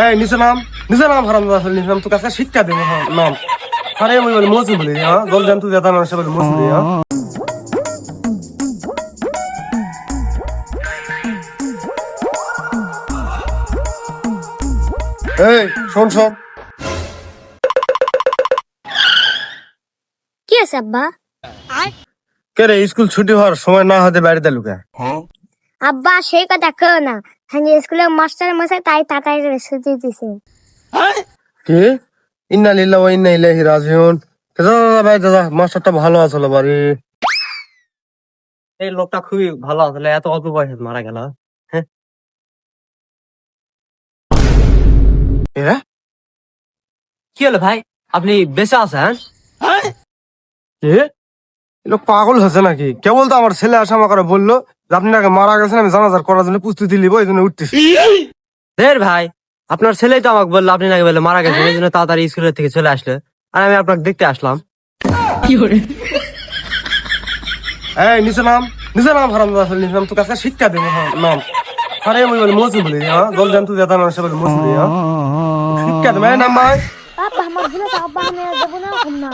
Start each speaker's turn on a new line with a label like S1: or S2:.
S1: এই নিচে নাম হারাম দাদা নিচে নাম তোর কাছে শিক্ষা দেবো হ্যাঁ নাম আরে আমি বলি মজুম বলি হ্যাঁ জল জানতু যেতা মানুষ বলি মজুম বলি হ্যাঁ এই শোন
S2: কি আছে আব্বা?
S1: কে রে স্কুল ছুটি হওয়ার সময় না হতে বাড়িতে লুকা
S2: আব্বা সেই কথা কেউ না, হ্যাঁ স্কুলে মাস্টার মশাই তাই তাড়াতাড়ি ছুটি দিছে।
S1: কি ইন্না লিল্লাহ ওয়া ইন্না ইলাইহি রাজিউন দাদা ভাই দাদা মাস্টারটা ভালো আসলে বাড়ি
S3: এই লোকটা খুবই ভালো আসলে, এত অল্প বয়সে মারা গেল। হ্যাঁ,
S1: এরা
S3: কি হলো ভাই, আপনি বেঁচে আছেন?
S1: কে লোক পাগল হয়েছে নাকি? কেবল তো আমার ছেলে আসা আমাকে বললো যে আপনি নাকি মারা গেছেন, আমি জানাজার করার জন্য প্রস্তুতি নিবো এই জন্য উঠতেছি।
S3: দের ভাই, আপনার ছেলেই তো আমাকে বললো আপনি নাকি বলে মারা গেছেন, এই জন্য তাড়াতাড়ি স্কুলের থেকে চলে আসলে, আর আমি আপনাকে দেখতে আসলাম।
S1: এই নিচে নাম হারাম দাদা নিচে নাম তোর কাছে শিক্ষা দেবো হ্যাঁ নাম আরে আমি বলি মজুম বলি হ্যাঁ জল জানতু যেতা মানুষ বলি মজুম বলি হ্যাঁ শিক্ষা দেবো এই নাম ভাই
S2: আব্বা আমার ভুলে যাও, আব্বা আমি আর যাবো না, ঘুম না।